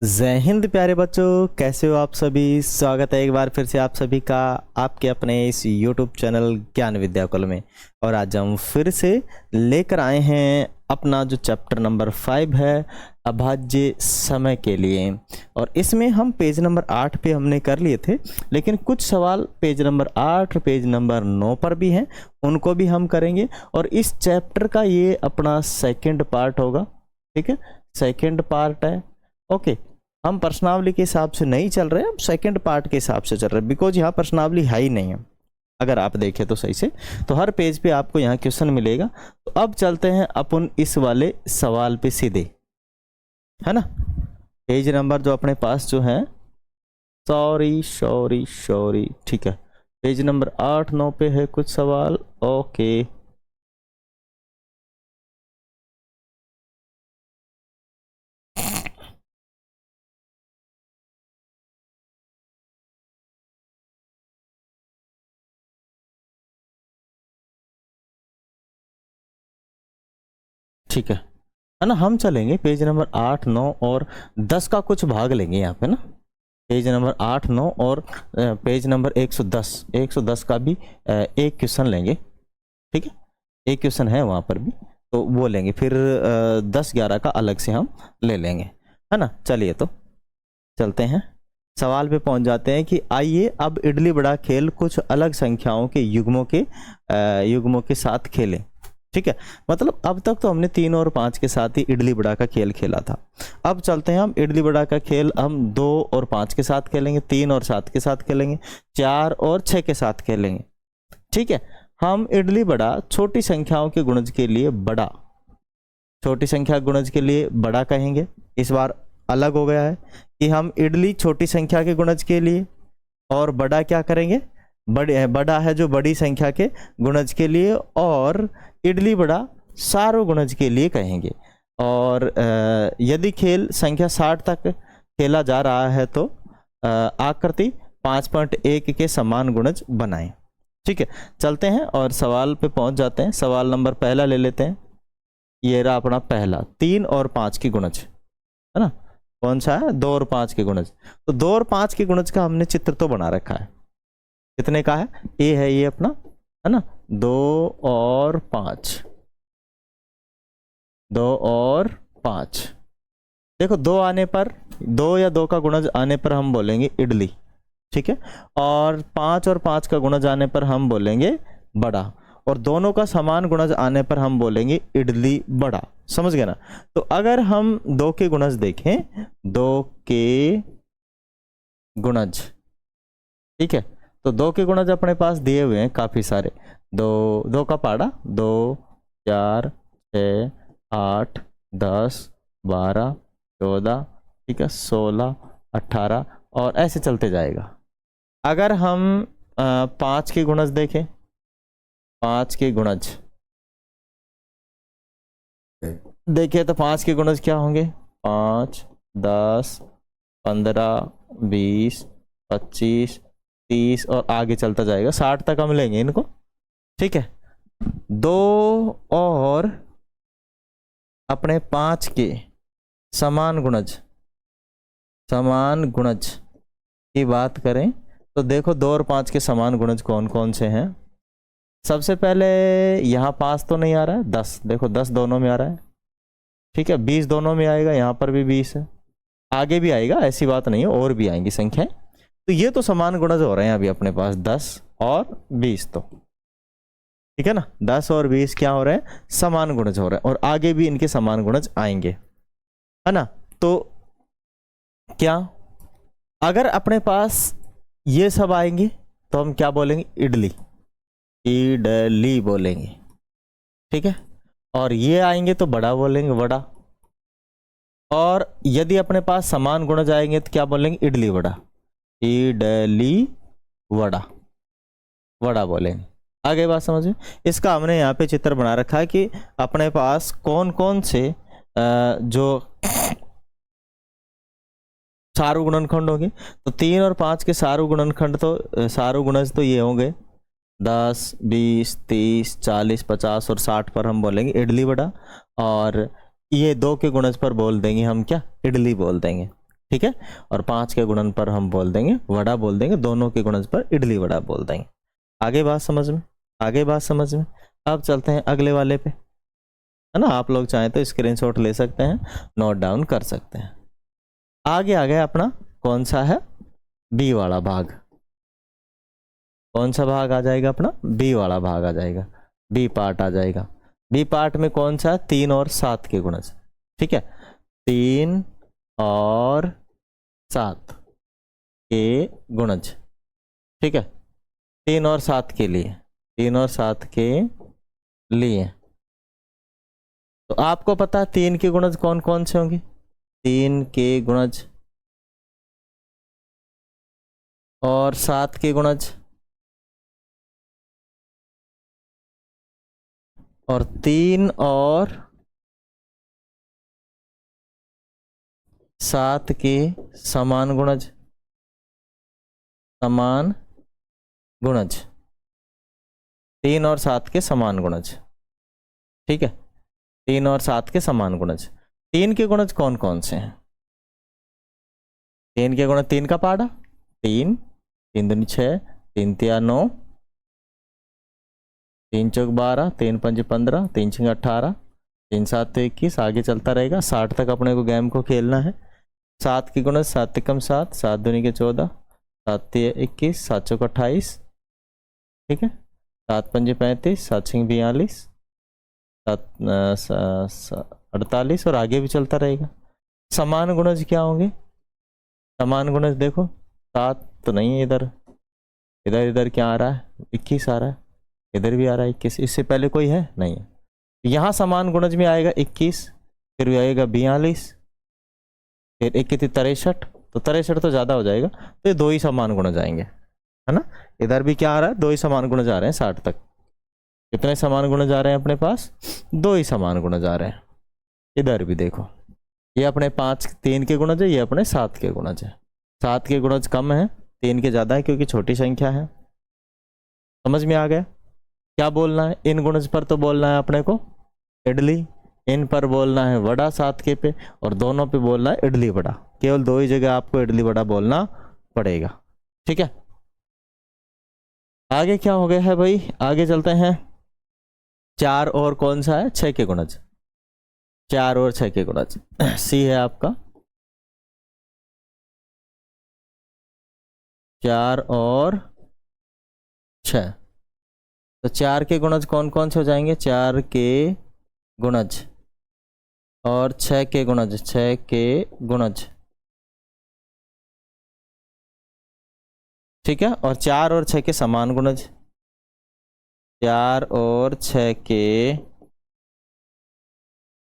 जय हिंद प्यारे बच्चों, कैसे हो आप सभी। स्वागत है एक बार फिर से आप सभी का आपके अपने इस YouTube चैनल ज्ञान विद्याकुल में। और आज हम फिर से लेकर आए हैं अपना जो चैप्टर नंबर 5 है, अभाज्य समय के लिए। और इसमें हम पेज नंबर 8 पे हमने कर लिए थे, लेकिन कुछ सवाल पेज नंबर 8 और पेज नंबर 9 पर भी हैं, उनको भी हम करेंगे। और इस चैप्टर का ये अपना सेकेंड पार्ट होगा। ठीक है, सेकेंड पार्ट है। ओके, हम प्रश्नावली के हिसाब से नहीं चल रहे हैं, हम सेकंड पार्ट के हिसाब से चल रहे हैं, बिकॉज यहाँ प्रश्नावली है ही नहीं है। अगर आप देखें तो सही से, तो हर पेज पे आपको यहाँ क्वेश्चन मिलेगा। तो अब चलते हैं अपन इस वाले सवाल पे सीधे, है ना। पेज नंबर जो अपने पास जो है, सॉरी, ठीक है, पेज नंबर 8-9 पे है कुछ सवाल। ओके, ठीक है ना। हम चलेंगे पेज नंबर 8-9 और 10 का कुछ भाग लेंगे यहाँ पे ना। पेज नंबर 8-9 और पेज नंबर 110 का भी एक क्वेश्चन लेंगे। ठीक है, एक क्वेश्चन है वहाँ पर भी, तो वो लेंगे। फिर 10-11 का अलग से हम ले लेंगे, है ना। चलिए तो चलते हैं, सवाल पे पहुंच जाते हैं कि आइए अब इडली बड़ा खेल कुछ अलग संख्याओं के युग्मों के साथ खेलें। ठीक है, मतलब अब तक तो हमने 3 और 5 के साथ ही इडली बड़ा का खेल खेला था। अब चलते हैं हम इडली बड़ा का खेल हम 2 और 5 के साथ खेलेंगे, 3 और 7 के साथ खेलेंगे, 4 और 6 के साथ खेलेंगे। ठीक है, हम इडली बड़ा छोटी संख्याओं के गुणज के लिए बड़ा, छोटी संख्या गुणज के लिए बड़ा कहेंगे। इस बार अलग हो गया है कि हम इडली छोटी संख्या के गुणज के लिए और बड़ा क्या करेंगे, बड़ा है जो बड़ी संख्या के गुणज के लिए, और इडली बड़ा सारो गुणज के लिए कहेंगे। और यदि खेल संख्या 60 तक खेला जा रहा है तो आकृति 5.1 के समान गुणज बनाएं। ठीक है, चलते हैं और सवाल पे पहुंच जाते हैं। सवाल नंबर पहला ले लेते हैं। ये रहा अपना पहला, 3 और 5 की गुणज, है ना। कौन सा है, 2 और 5 के गुणज। तो 2 और 5 के गुणज का हमने चित्र तो बना रखा है। कितने का है, ए है ये अपना, है ना। 2 और 5, 2 और 5। देखो 2 आने पर, 2 या 2 का गुणज आने पर हम बोलेंगे इडली। ठीक है, और 5 और 5 का गुणज आने पर हम बोलेंगे बड़ा, और दोनों का समान गुणज आने पर हम बोलेंगे इडली बड़ा। समझ गए ना। तो अगर हम 2 के गुणज देखें, 2 के गुणज, ठीक है, तो 2 के गुणज अपने पास दिए हुए हैं काफी सारे। 2 का पाड़ा, 2, 4, 6, 8, 10, 12, 14, ठीक है, 16, 18 और ऐसे चलते जाएगा। अगर हम 5 के गुणज देखें, 5 के गुणज देखिए तो 5 के गुणज क्या होंगे, 5, 10, 15, 20, 25, 30 और आगे चलता जाएगा, 60 तक हम लेंगे इनको। ठीक है, 2 और अपने 5 के समान गुणज की बात करें तो देखो 2 और 5 के समान गुणज कौन कौन से हैं। सबसे पहले यहाँ 5 तो नहीं आ रहा है, 10, देखो 10 दोनों में आ रहा है। ठीक है, 20 दोनों में आएगा, यहाँ पर भी 20 है, आगे भी आएगा, ऐसी बात नहीं है, और भी आएंगी संख्याएं। तो ये तो समान गुणज हो रहे हैं अभी अपने पास, 10 और 20 तो, ठीक है ना। 10 और 20 क्या हो रहे हैं, समान गुणज हो रहे हैं, और आगे भी इनके समान गुणज आएंगे, है ना। तो क्या, अगर अपने पास ये सब आएंगे तो हम क्या बोलेंगे, इडली बोलेंगे। ठीक है, और ये आएंगे तो बड़ा बोलेंगे, बड़ा। और यदि अपने पास समान गुणज आएंगे तो क्या बोलेंगे, इडली वड़ा वड़ा बोलेंगे। आगे बात समझिए। इसका हमने यहाँ पे चित्र बना रखा है कि अपने पास कौन कौन से जो सारू गुणनखंड होंगे। तो 3 और 5 के सारू गुणज तो ये होंगे 10, 20, 30, 40, 50 और 60 पर हम बोलेंगे इडली वड़ा, और ये 2 के गुणज पर बोल देंगे हम क्या, इडली बोल देंगे। ठीक है। और 5 के गुणन पर हम बोल देंगे वड़ा बोल देंगे, दोनों के गुणन पर इडली वड़ा बोल देंगे। आगे बात समझ में, आगे बात समझ में। अब चलते हैं अगले वाले पे, है ना। आप लोग चाहें तो स्क्रीनशॉट ले सकते हैं, नोट डाउन कर सकते हैं। आगे आ गया अपना कौन सा है, बी वाला भाग। कौन सा भाग आ जाएगा अपना, बी वाला भाग आ जाएगा, बी पार्ट आ जाएगा। बी पार्ट में कौन सा है, 3 और 7 के गुणज। ठीक है, 3 और 7 के गुणज। ठीक है, 3 और 7 के लिए, 3 और 7 के लिए। तो आपको पता है 3 के गुणज कौन कौन से होंगे, 3 के गुणज और 7 के गुणज, और 3 और 7 के समान गुणज, समान गुणज, 3 और 7 के समान गुणज। ठीक है, 3 और 7 के समान गुणज। 3 के गुणज कौन कौन से हैं, 3 के गुणज, 3 का पाड़ा 3, 3 दूनी 6, 3 तिया 9, 3 चौक 12, 3 पंजे 15, 3 छंग 18, 3 7 21, आगे चलता रहेगा 60 तक अपने को गेम को खेलना है। 7 की गुणज 7 एकम 7, 7 दूनी के 14, 7 तिया 21, 7 चौक 28। ठीक है, 7 पंजे 35, 7 छंग 42, 48, और आगे भी चलता रहेगा। समान गुणज क्या होंगे, समान गुणज देखो 7 तो नहीं है इधर, इधर इधर क्या आ रहा है, 21 आ रहा है, इधर भी आ रहा है 21, इससे पहले कोई है नहीं है। यहाँ समान गुणज में आएगा 21, फिर भी आएगा 42, फिर 21 63, तो 63 तो ज़्यादा हो जाएगा, तो ये 2 ही समान गुणज आएंगे, है ना। इधर भी क्या आ रहा है, 2 ही समान गुणज आ रहे हैं 60 तक। कितने समान गुणज आ रहे हैं अपने पास, 2 ही समान गुणज आ रहे हैं। इधर भी देखो, ये अपने 3 के गुणज है, ये अपने 7 के गुणज है। 7 के गुणज कम है, 3 के ज़्यादा है क्योंकि छोटी संख्या है। समझ में आ गया, क्या बोलना है, इन गुणज पर तो बोलना है अपने को इडली, इन पर बोलना है वड़ा 7 के पे, और दोनों पे बोलना है इडली वड़ा। केवल 2 ही जगह आपको इडली वड़ा बोलना पड़ेगा। ठीक है, आगे क्या हो गया है भाई, आगे चलते हैं। 4 और कौन सा है, 6 के गुणज, 4 और 6 के गुणज सी है आपका, 4 और 6। तो 4 के गुणज कौन कौन से हो जाएंगे, 4 के गुणज और 6 के गुणज, 6 के गुणज। ठीक है, और 4 और 6 के समान गुणज, 4 और 6 के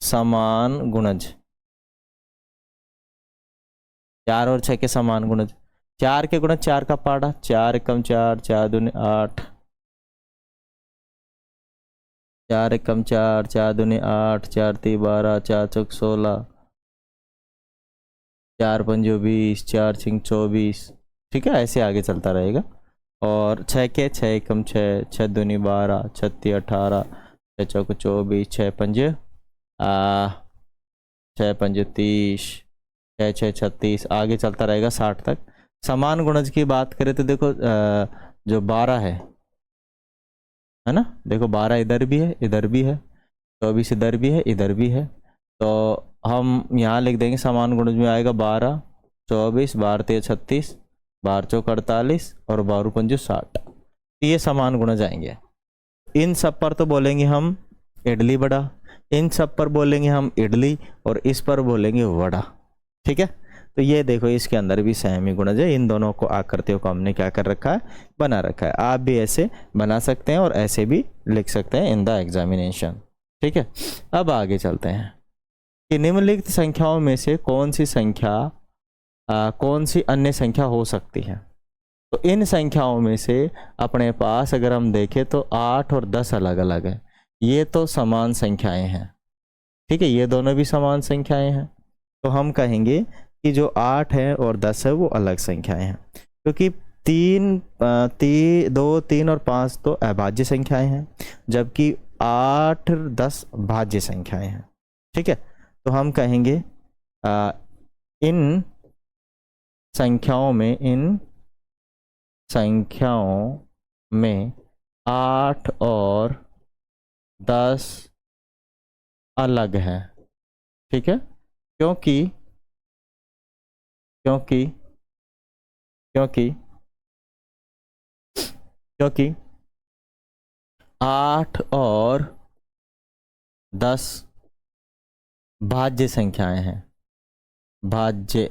समान गुणज, 4 और 6 के समान गुणज। 4 के गुणज 4 का पाड़ा, 4 एकम 4, 4 दूनी 8, 4 एकम 4, 4 दूनी 8, 4 ती 12, 4 चौक 16, 4 पंजो 20, 4 छिंग 24। ठीक है, ऐसे आगे चलता रहेगा। और 6 के 6 एकम 6, 6 दूनी 12, 6 ती 18, 6 चौक 24, 6 पंजे 6 पंजे 30, 6 6 36, आगे चलता रहेगा 60 तक। समान गुणज की बात करें तो देखो जो 12 है ना, देखो 12 इधर भी है, इधर भी है, 24 इधर भी है, इधर भी है। तो हम यहाँ लिख देंगे समान गुणज में आएगा 12, 24, 12 तेरह 36, 12 चौक 48, और 12 पंजे 60। ये समान गुणज आएंगे। इन सब पर तो बोलेंगे हम इडली वड़ा, इन सब पर बोलेंगे हम इडली, और इस पर बोलेंगे वड़ा। ठीक है, तो ये देखो इसके अंदर भी सेम ही गुणज है। इन दोनों को आकृतियों को हमने क्या कर रखा है, बना रखा है। आप भी ऐसे बना सकते हैं और ऐसे भी लिख सकते हैं इन द एग्जामिनेशन। ठीक है, अब आगे चलते हैं कि निम्नलिखित संख्याओं में से कौन सी संख्या कौन सी अन्य संख्या हो सकती है। तो इन संख्याओं में से अपने पास अगर हम देखें तो 8 और 10 अलग अलग है, ये तो समान संख्याएं हैं। ठीक है, ये दोनों भी समान संख्याएं हैं, तो हम कहेंगे कि जो 8 है और 10 है वो अलग संख्याएं हैं, क्योंकि 2 3 और 5 तो अभाज्य संख्याएं हैं, जबकि 8 10 भाज्य संख्याएं हैं। ठीक है, तो हम कहेंगे इन संख्याओं में, इन संख्याओं में 8 और 10 अलग है। ठीक है, क्योंकि क्योंकि क्योंकि क्योंकि 8 और 10 भाज्य संख्याएं हैं, भाज्य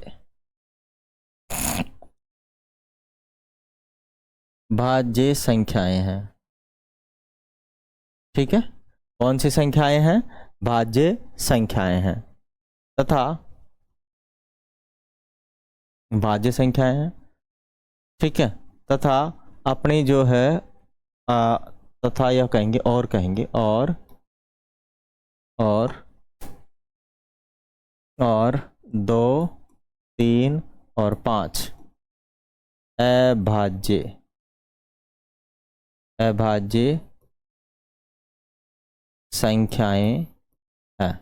संख्याएं हैं। ठीक है, कौन सी संख्याएं हैं? भाज्य संख्याएं हैं, तथा भाज्य संख्याएं हैं। ठीक है, तथा अपनी जो है तथा यह कहेंगे और कहेंगे और 2, 3 और 5 अभाज्य संख्याएं हैं।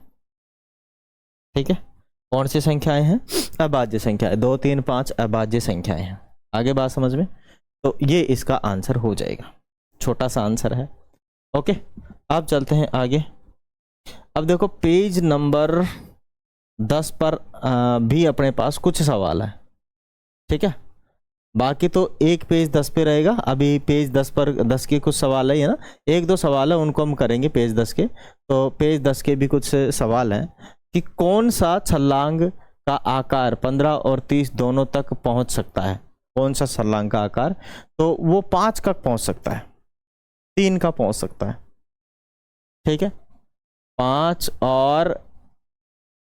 ठीक है, कौन सी संख्याएं हैं? अभाज्य संख्याएं। 2, 3, 5 अभाज्य संख्याएं हैं। आगे बात समझ में? तो ये इसका आंसर हो जाएगा, छोटा सा आंसर है। ओके, अब चलते हैं आगे। अब देखो पेज नंबर 10 पर भी अपने पास कुछ सवाल है। ठीक है, बाकी तो एक पेज 10 पे रहेगा। अभी पेज 10 पर 10 के कुछ सवाल है ना, 1-2 सवाल है, उनको हम करेंगे पेज 10 के। तो पेज 10 के भी कुछ सवाल हैं कि कौन सा छलांग का आकार 15 और 30 दोनों तक पहुंच सकता है। कौन सा छलांग का आकार? तो वो 5 तक पहुंच सकता है, 3 का पहुंच सकता है। ठीक है, 5 और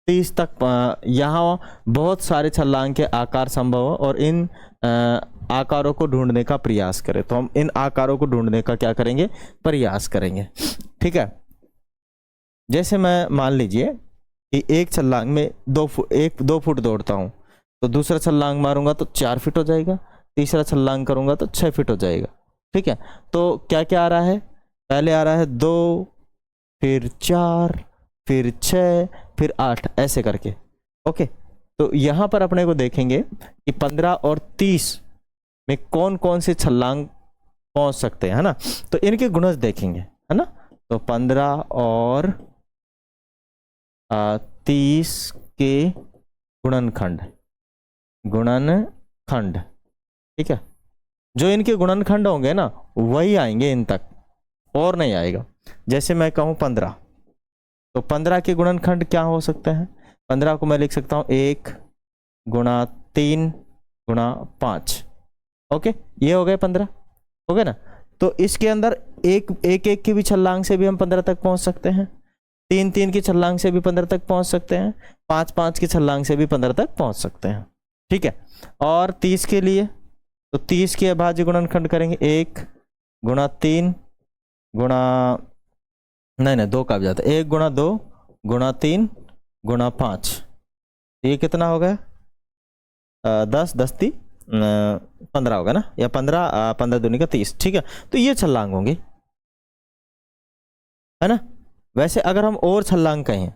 30 तक। यहाँ बहुत सारे छलांग के आकार संभव हो और इन आकारों को ढूंढने का प्रयास करें। तो हम इन आकारों को ढूंढने का क्या करेंगे? प्रयास करेंगे। ठीक है, जैसे मैं मान लीजिए कि एक छलांग में 2 फुट दौड़ता हूँ, तो दूसरा छलांग मारूंगा तो 4 फीट हो जाएगा, तीसरा छलांग करूंगा तो 6 फीट हो जाएगा। ठीक है, तो क्या क्या आ रहा है? पहले आ रहा है 2, फिर 4, फिर 6, फिर 8, ऐसे करके। ओके, तो यहाँ पर अपने को देखेंगे कि 15 और 30 में कौन कौन से छलांग पहुंच सकते हैं, है ना। तो इनके गुणज देखेंगे, है ना। तो 15 और 30 के गुणनखंड। ठीक है, जो इनके गुणनखंड होंगे ना वही आएंगे इन तक, और नहीं आएगा। जैसे मैं कहूँ 15, तो 15 के गुणनखंड क्या हो सकते हैं? 15 को मैं लिख सकता हूँ 1 गुणा 3 गुणा 5। ओके, ये हो गए 15, हो गए ना। तो इसके अंदर एक की भी छलांग से भी हम 15 तक पहुंच सकते हैं, 3 की छलांग से भी 15 तक पहुंच सकते हैं, 5 की छलांग से भी 15 तक पहुंच सकते हैं। ठीक है, और 30 के लिए, तो 30 के अभाज्य गुणनखंड करेंगे 1 गुणा 3 गुणा, नहीं 2 का भी जाता है, 1 गुणा 2 गुणा 3 गुणा 5। ये कितना हो गया? 10 10 3 15 होगा ना, या 15 दूनी का 30। ठीक है, तो ये छलांग होंगी, है ना। वैसे अगर हम और छलांग कहें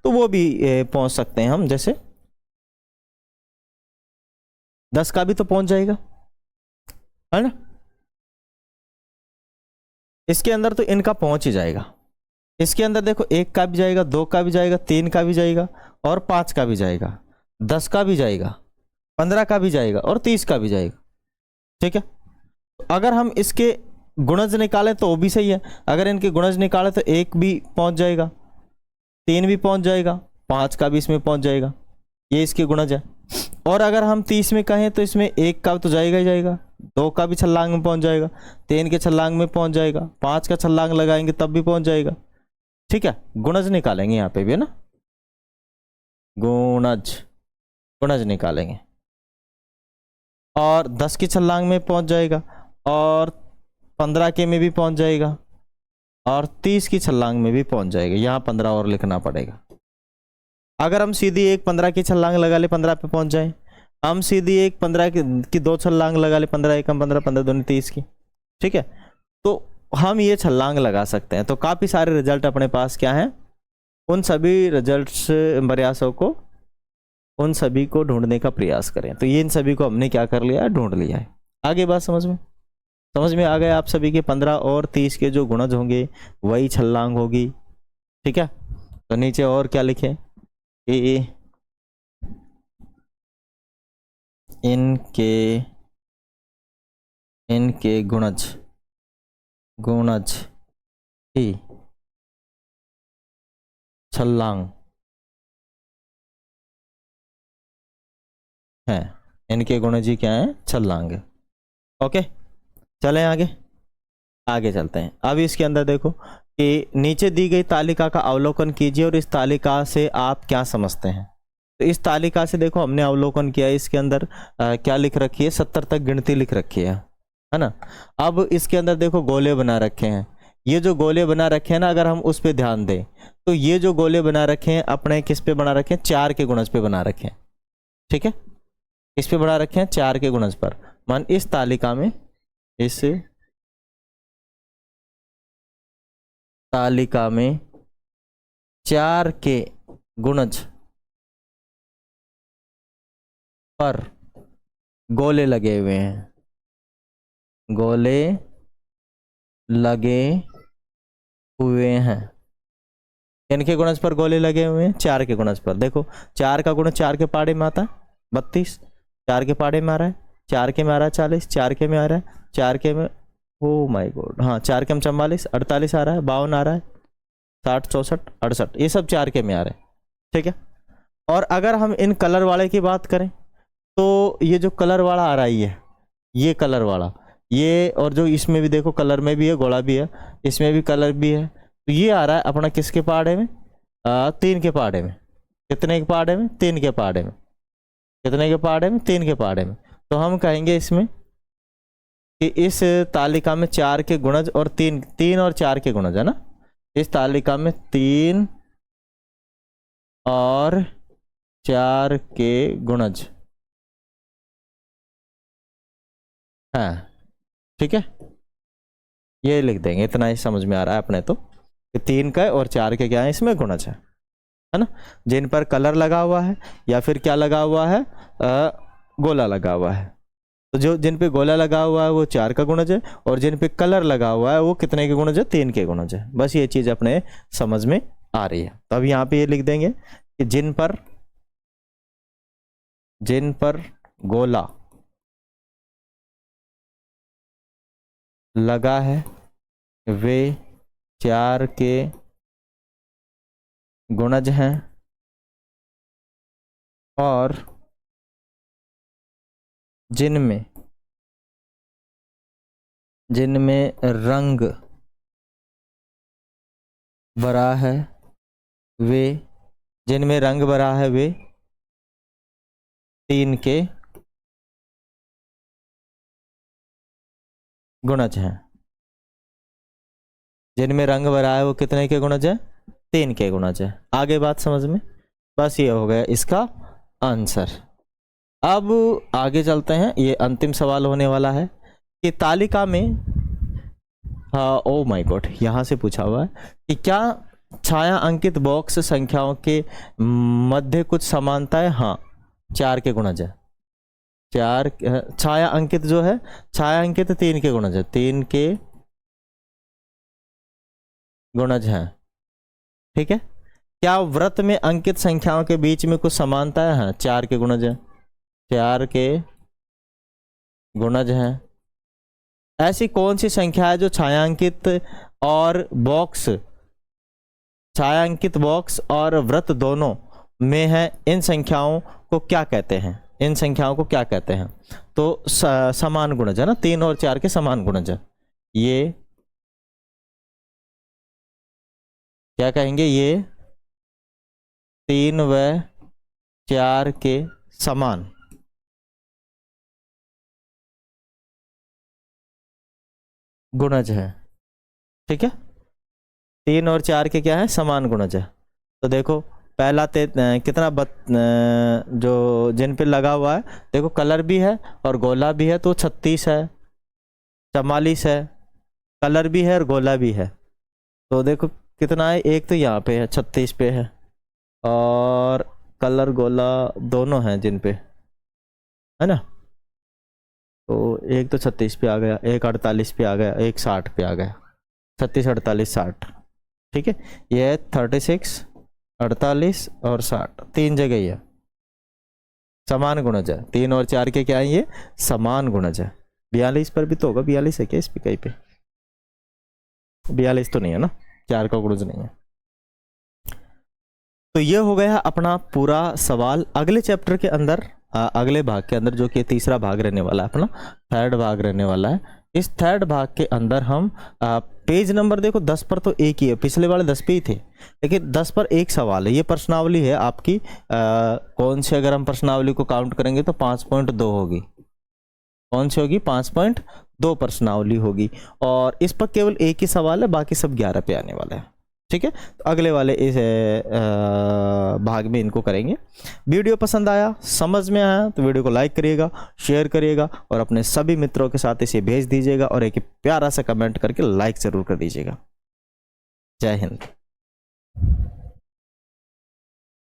तो वो भी पहुंच सकते हैं हम। जैसे 10 का भी तो पहुंच जाएगा, है ना। इसके अंदर तो इनका पहुंच ही जाएगा। इसके अंदर देखो 1 का भी जाएगा, 2 का भी जाएगा, 3 का भी जाएगा और 5 का भी जाएगा, 10 का भी जाएगा, 15 का भी जाएगा और 30 का भी जाएगा। ठीक है, अगर हम इसके गुणज निकालें तो वो भी सही है। अगर इनके गुणज निकालें तो 1 भी पहुंच जाएगा, 3 भी पहुंच जाएगा, 5 का भी इसमें पहुंच जाएगा, ये इसके गुणज है। और अगर हम 30 में कहें तो इसमें 1 का तो जाएगा ही जाएगा, 2 का भी छलांग में पहुंच जाएगा, 3 के छलांग में पहुंच जाएगा, 5 का छलांग लगाएंगे तब भी पहुंच जाएगा। ठीक है, गुणज निकालेंगे यहाँ पे भी, है ना। गुणज निकालेंगे और 10 की छलांग में पहुंच जाएगा और 15 के में भी पहुंच जाएगा और 30 की छलांग में भी पहुंच जाएगा। यहाँ 15 और लिखना पड़ेगा। अगर हम सीधी एक 15 की छलांग लगा ले 15 पे पहुंच जाए, हम सीधी एक 15 की 2 छलांग लगा ले, 15 एकम 15, 15 दूनी 30 की। ठीक है, तो हम ये छलांग लगा सकते हैं। तो काफ़ी सारे रिजल्ट अपने पास क्या हैं, उन सभी रिजल्ट्स प्रयासों को उन सभी को ढूंढने का प्रयास करें। तो ये इन सभी को हमने क्या कर लिया है, ढूंढ लिया है। आगे बात समझ में आ गया आप सभी के 15 और 30 के जो गुणज होंगे वही छलांग होगी। ठीक है, तो नीचे और क्या लिखें कि इनके गुणज ही छलांग है। इनके गुणज ही क्या है, छलांग है। ओके, चलें आगे चलते हैं। अब इसके अंदर देखो कि नीचे दी गई तालिका का अवलोकन कीजिए और इस तालिका से आप क्या समझते हैं। तो इस तालिका से देखो हमने अवलोकन किया, इसके अंदर क्या लिख रखी है, 70 तक गिनती लिख रखी है ना। अब इसके अंदर देखो गोले बना रखे हैं। ये जो गोले बना रखे हैं ना, अगर हम उस पर ध्यान दें तो ये जो गोले बना रखे हैं अपने किस पे बना रखे हैं, 4 के गुणज पे बना रखे हैं। ठीक है, किस पे बना रखे हैं, 4 के गुणज पर। मान इस तालिका में 4 के गुणज पर गोले लगे हुए हैं, गोले लगे हुए हैं। इनके गुणज पर गोले लगे हुए हैं, 4 के गुणज पर। देखो 4 का गुणज 4 के पाड़े में आता है 32, 4 के पाड़े में आ रहा है, 4 के में आ रहा है 40, 4 के में आ रहा है, 4 के में, ओ माय गॉड, हाँ 4 के में 44, 48 आ रहा है, 52 आ रहा है, 60, 64, 68, ये सब 4 के में आ रहे हैं। ठीक है, और अगर हम इन कलर वाले की बात करें तो ये जो कलर वाला आ रहा है, ये कलर वाला, ये, और जो इसमें भी देखो कलर में भी है, गोला भी है, इसमें भी कलर भी है, तो ये आ रहा है अपना किसके पहाड़े में, 3 के पहाड़े में। कितने के पहाड़े में, 3 के पहाड़े में। कितने के पहाड़े में, 3 के पहाड़े में। तो हम कहेंगे इसमें कि इस तालिका में 4 के गुणज और 3 और 4 के गुणज है ना। इस तालिका में 3 और 4 के गुणज है। ठीक है, ये लिख देंगे, इतना ही समझ में आ रहा है अपने तो कि 3 का और 4 के क्या है, इसमें गुणज है ना। जिन पर कलर लगा हुआ है या फिर क्या लगा हुआ है, गोला लगा हुआ है। तो जो जिन पे गोला लगा हुआ है वो 4 का गुणज है, और जिन पे कलर लगा हुआ है वो कितने के गुणज है, 3 के गुणज है। बस ये चीज अपने समझ में आ रही है। तो अब यहाँ पे ये लिख देंगे कि जिन पर गोला लगा है वे 4 के गुणज हैं, और जिनमें रंग भरा है वे 3 के गुणज हैं। जिनमें रंग भरा है वो कितने के गुणज है, 3 के गुणज है। आगे बात समझ में, बस ये हो गया इसका आंसर। अब आगे चलते हैं, ये अंतिम सवाल होने वाला है कि तालिका में, हाँ ओ माय गॉड, यहाँ से पूछा हुआ है कि क्या छाया अंकित बॉक्स संख्याओं के मध्य कुछ समानताएं। हाँ, 4 के गुणज है। 4 छाया अंकित जो है, छाया अंकित 3 के गुणज है, 3 के गुणज हैं। ठीक है, क्या व्रत में अंकित संख्याओं के बीच में कुछ समानता है। हाँ, 4 के गुणज है, 4 के गुणज हैं। ऐसी कौन सी संख्या है जो छायांकित और व्रत दोनों में है, इन संख्याओं को क्या कहते हैं। तो समान गुणज है ना, 3 और 4 के समान गुणज है। ये क्या कहेंगे, ये 3 व 4 के समान गुणज है। ठीक है, 3 और 4 के क्या है, समान गुणज है। तो देखो पहला कितना जो जिन पे लगा हुआ है, देखो कलर भी है और गोला भी है, तो 36 है, 44 है, कलर भी है और गोला भी है। तो देखो कितना है, एक तो यहाँ पे है 36 पे है, और कलर गोला दोनों हैं जिन पे, है ना। तो एक तो 36 पे आ गया, एक 48 पे आ गया, एक 60 पे आ गया, 36 48 60, ठीक है। ये है 36 48 और 60, 3 जगह ही है, समान गुणज है। 3 और 4 के क्या है ये, समान गुणज है। 42 पर भी तो होगा, 42 है क्या इस पे, कहीं पे 42 तो नहीं है ना, 4 का गुणज नहीं है। तो ये हो गया अपना पूरा सवाल। अगले चैप्टर के अंदर, अगले भाग के अंदर, जो कि तीसरा भाग रहने वाला है अपना, थर्ड भाग रहने वाला है। इस थर्ड भाग के अंदर हम पेज नंबर देखो 10 पर तो एक ही है, पिछले वाले 10 पे ही थे, लेकिन 10 पर एक सवाल है। ये प्रश्नावली है आपकी, कौन सी, अगर हम प्रश्नावली को काउंट करेंगे तो 5.2 होगी। कौन सी होगी, 5.2 प्रश्नावली होगी। और इस पर केवल एक ही सवाल है, बाकी सब 11 पे आने वाला है, ठीक है। तो अगले वाले इस भाग में इनको करेंगे। वीडियो पसंद आया, समझ में आया तो वीडियो को लाइक करिएगा, शेयर करिएगा और अपने सभी मित्रों के साथ इसे भेज दीजिएगा और एक प्यारा सा कमेंट करके लाइक जरूर कर दीजिएगा। जय हिंद।